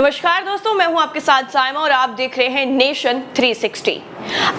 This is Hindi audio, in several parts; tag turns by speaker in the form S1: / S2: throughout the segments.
S1: नमस्कार दोस्तों, मैं हूं आपके साथ साइमा और आप देख रहे हैं नेशन 360।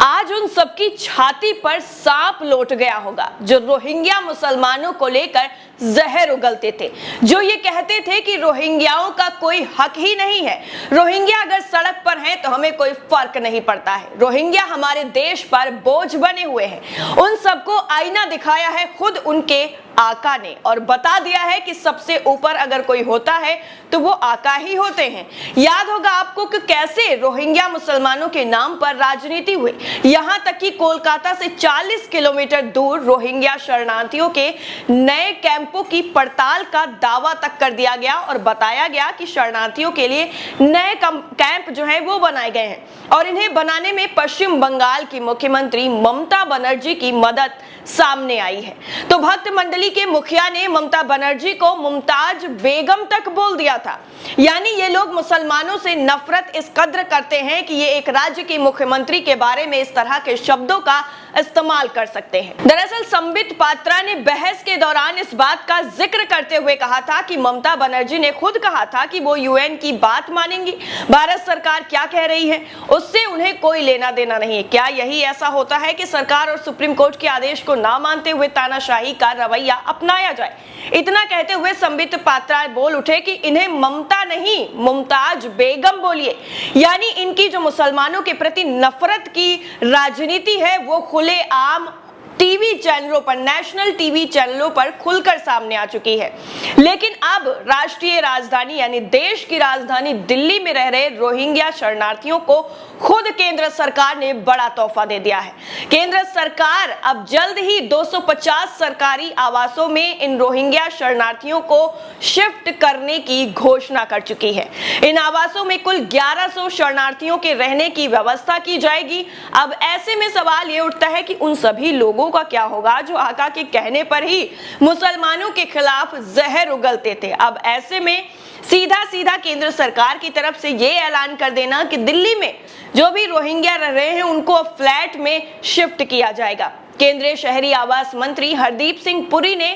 S1: आज उन सबकी छाती पर सांप लौट गया होगा जो रोहिंग्या मुसलमानों को लेकर जहर उगलते थे, जो ये कहते थे कि रोहिंग्याओं का कोई हक ही नहीं है, रोहिंग्या अगर सड़क पर हैं तो हमें कोई फर्क नहीं पड़ता है, रोहिंग्या हमारे देश पर बोझ बने हुए हैं। उन सबको आईना दिखाया है खुद उनके आका ने और बता दिया है कि सबसे ऊपर अगर कोई होता है तो वो आका ही होते हैं। याद होगा आपको कि कैसे रोहिंग्या मुसलमानों के नाम पर राजनीति हुई, यहां तक कि कोलकाता से 40 किलोमीटर दूर रोहिंग्या शरणार्थियों के नए कैंपों की पड़ताल का दावा तक कर दिया गया और बताया गया कि शरणार्थियों के लिए नए कैंप जो है वो बनाए गए हैं और इन्हें बनाने में पश्चिम बंगाल की मुख्यमंत्री ममता बनर्जी की मदद सामने आई है। तो भक्त मंडली के मुखिया ने ममता बनर्जी को मुमताज बेगम तक बोल दिया था। यानी ये लोग मुसलमानों से नफरत इस कद्र करते हैं कि ये एक राज्य की मुख्यमंत्री के बारे में इस तरह के शब्दों का इस्तेमाल कर सकते हैं। दरअसल संबित पात्रा ने बहस के दौरान इस बात का जिक्र करते हुए कहा था कि ममता बनर्जी ने खुद कहा था कि वो यूएन की बात मानेंगी, भारत सरकार क्या कह रही है उससे उन्हें कोई लेना देना नहीं है। क्या यही ऐसा होता है कि सरकार और सुप्रीम कोर्ट के आदेश को ना मानते हुए तानाशाही का रवैया अपनाया जाए? इतना कहते हुए संबित पात्रा बोल उठे कि इन्हें ममता नहीं मुमताज बेगम बोलिए। यानी इनकी जो मुसलमानों के प्रति नफरत की राजनीति है वो खुले आम टीवी चैनलों पर, नेशनल टीवी चैनलों पर खुलकर सामने आ चुकी है। लेकिन अब राष्ट्रीय राजधानी यानी देश की राजधानी दिल्ली में रह रहे रोहिंग्या शरणार्थियों को खुद केंद्र सरकार ने बड़ा तोहफा दे दिया है। केंद्र सरकार अब जल्द ही 250 सरकारी आवासों में इन रोहिंग्या शरणार्थियों को शिफ्ट करने की घोषणा कर चुकी है। इन आवासों में कुल 1100 शरणार्थियों के रहने की व्यवस्था की जाएगी। अब ऐसे में सवाल ये उठता है कि उन सभी लोगों का क्या होगा जो आका के कहने पर ही मुसलमानों के खिलाफ जहर उगलते थे। अब ऐसे में सीधा सीधा केंद्र सरकार की तरफ से ये ऐलान कर देना कि दिल्ली में जो भी रोहिंग्या रह रहे हैं उनको फ्लैट में शिफ्ट किया जाएगा। केंद्रीय शहरी आवास मंत्री हरदीप सिंह पुरी ने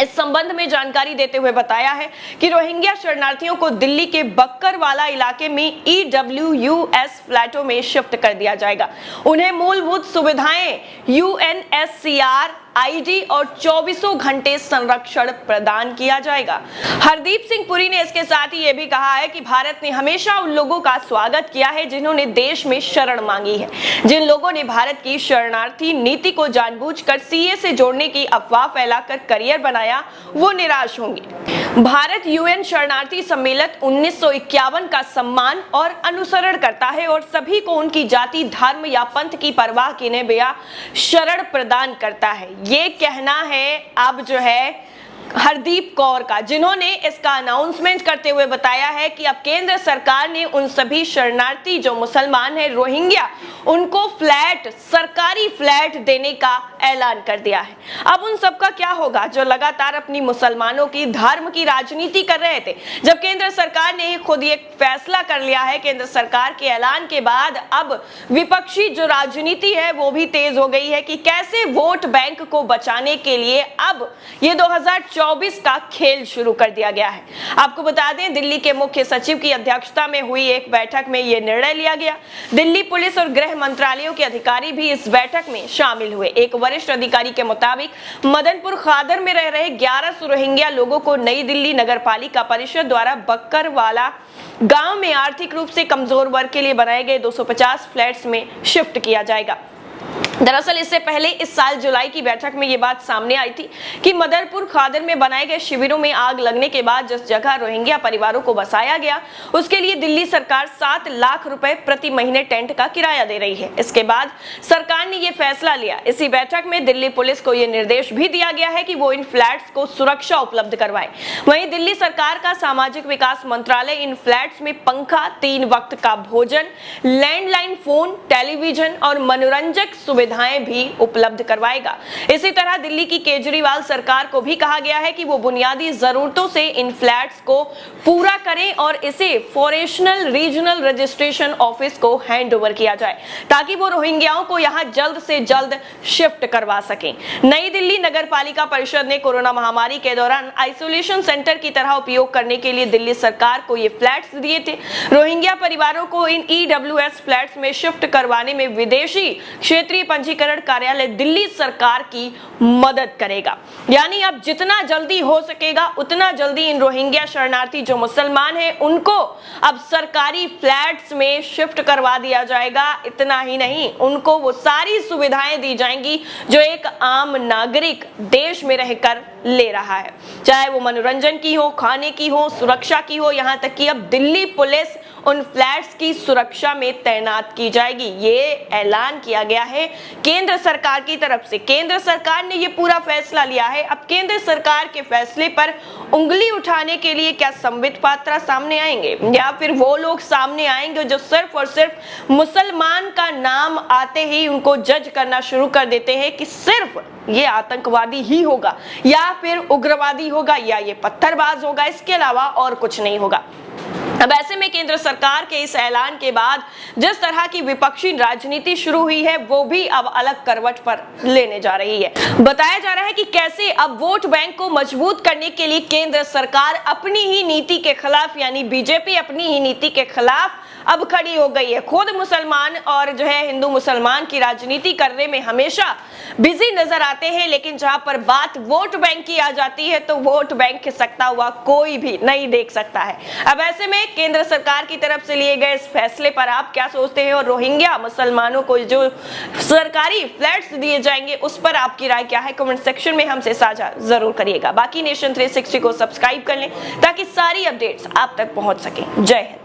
S1: इस संबंध में जानकारी देते हुए बताया है कि रोहिंग्या शरणार्थियों को दिल्ली के बक्करवाला इलाके में EWUS फ्लैटों में शिफ्ट कर दिया जाएगा। उन्हें मूलभूत सुविधाएं, UNHCR ID और 24 घंटे संरक्षण प्रदान किया जाएगा। हरदीप सिंह पुरी ने इसके साथ ही यह भी कहा है कि भारत ने हमेशा उन लोगों का स्वागत किया है जिन्होंने देश में शरण मांगी है। जिन लोगों ने भारत की शरणार्थी नीति को जानबूझकर CA से जोड़ने की अफवाह फैलाकर करियर बनाया वो निराश होंगे। भारत UN शरणार्थी सम्मेलन 1951 का सम्मान और अनुसरण करता है और सभी को उनकी जाति, धर्म या पंथ की परवाह किए बिना शरण प्रदान करता है। ये कहना है अब जो है हरदीप कौर का, जिन्होंने इसका अनाउंसमेंट करते हुए बताया है कि अब केंद्र सरकार ने उन सभी शरणार्थी जो मुसलमान हैं, रोहिंग्या, उनको फ्लैट, सरकारी फ्लैट देने का ऐलान कर दिया है। अब उन सबका क्या होगा जो लगातार अपनी मुसलमानों की धर्म की राजनीति कर रहे थे? जब केंद्र सरकार ने खुद ये फैसला कर लिया है, केंद्र सरकार के ऐलान के बाद अब विपक्षी जो राजनीति है वो भी तेज हो गई है कि कैसे वोट बैंक को बचाने के लिए अब ये 2024 का खेल शुरू कर दिया गया है। आपको बता दें, दिल्ली के मुख्य सचिव की अध्यक्षता में हुई एक बैठक में यह निर्णय लिया गया। दिल्ली पुलिस और गृह मंत्रालयों के अधिकारी भी इस बैठक में शामिल हुए। एक वरिष्ठ अधिकारी के मुताबिक मदनपुर खादर में रह रहे 1100 रोहिंग्या लोगों को नई दिल्ली नगर पालिका परिषद द्वारा बक्करवाला गांव में आर्थिक रूप से कमजोर वर्ग के लिए बनाए गए 250 फ्लैट्स में शिफ्ट किया जाएगा। दरअसल इससे पहले इस साल जुलाई की बैठक में ये बात सामने आई थी कि मदनपुर खादर में बनाए गए शिविरों में आग लगने के बाद जिस जगह रोहिंग्या परिवारों को बसाया गया उसके लिए दिल्ली सरकार 7 लाख रुपए प्रति महीने टेंट का किराया दे रही है। इसके बाद सरकार ने ये फैसला लिया। इसी बैठक में दिल्ली पुलिस को ये निर्देश भी दिया गया है कि वो इन फ्लैट्स को सुरक्षा उपलब्ध करवाए। वहीं दिल्ली सरकार का सामाजिक विकास मंत्रालय इन फ्लैट्स में पंखा, 3 वक्त का भोजन, लैंडलाइन फोन, टेलीविजन और मनोरंजक सुविधा सुविधाएं भी उपलब्ध करवाएगा। इसी तरह दिल्ली की केजरीवाल सरकार को भी कहा गया है कि वो बुनियादी जरूरतों से इन फ्लैट्स को पूरा करें और इसे फॉरेशनल रीजनल रजिस्ट्रेशन ऑफिस को हैंड ओवर किया जाए ताकि वो रोहिंग्याओं को यहां जल्द से जल्द शिफ्ट करवा सकें। नई दिल्ली नगर पालिका परिषद ने कोरोना महामारी के दौरान आइसोलेशन सेंटर की तरह उपयोग करने के लिए दिल्ली सरकार को ये फ्लैट्स दिए थे। रोहिंग्या परिवारों को इन ईडब्ल्यूएस फ्लैट्स में शिफ्ट करवाने में विदेशी क्षेत्रीय पंजीकरण कार्यालय दिल्ली सरकार की मदद करेगा। यानी अब जितना जल्दी हो सकेगा उतना जल्दी इन रोहिंग्या शरणार्थी जो मुसलमान हैं उनको अब सरकारी फ्लैट्स में शिफ्ट करवा दिया जाएगा। इतना ही नहीं, उनको वो सारी सुविधाएं दी जाएंगी जो एक आम नागरिक देश में रहकर ले रहा है, चाहे वो मनोरंजन की हो, खाने की हो, सुरक्षा की हो, यहां तक कि अब दिल्ली पुलिस उन फ्लैट्स की सुरक्षा में तैनात की जाएगी। ये ऐलान किया गया है केंद्र सरकार की तरफ से। केंद्र सरकार ने ये पूरा फैसला लिया है। अब केंद्र सरकार के फैसले पर उंगली उठाने के लिए क्या संबित पात्रा सामने आएंगे या फिर वो लोग सामने आएंगे जो सिर्फ और सिर्फ मुसलमान का नाम आते ही उनको जज करना शुरू कर देते हैं कि सिर्फ ये आतंकवादी ही होगा या फिर उग्रवादी होगा या ये पत्थरबाज होगा, इसके अलावा और कुछ नहीं होगा। अब ऐसे में केंद्र सरकार के इस ऐलान के बाद जिस तरह की विपक्षी राजनीति शुरू हुई है वो भी अब अलग करवट पर लेने जा रही है। बताया जा रहा है कि कैसे अब वोट बैंक को मजबूत करने के लिए केंद्र सरकार अपनी ही नीति के खिलाफ, यानी बीजेपी अपनी ही नीति के खिलाफ अब खड़ी हो गई है। खुद मुसलमान और जो है हिंदू मुसलमान की राजनीति करने में हमेशा बिजी नजर आते हैं, लेकिन जहां पर बात वोट बैंक की आ जाती है तो वोट बैंक खिसकता हुआ कोई भी नहीं देख सकता है। अब ऐसे में केंद्र सरकार की तरफ से लिए गए इस फैसले पर आप क्या सोचते हैं और रोहिंग्या मुसलमानों को जो सरकारी फ्लैट्स दिए जाएंगे उस पर आपकी राय क्या है? कमेंट सेक्शन में हमसे साझा जरूर करिएगा। बाकी नेशन 360 को सब्सक्राइब कर लें ताकि सारी अपडेट्स आप तक पहुंच सके। जय हिंद।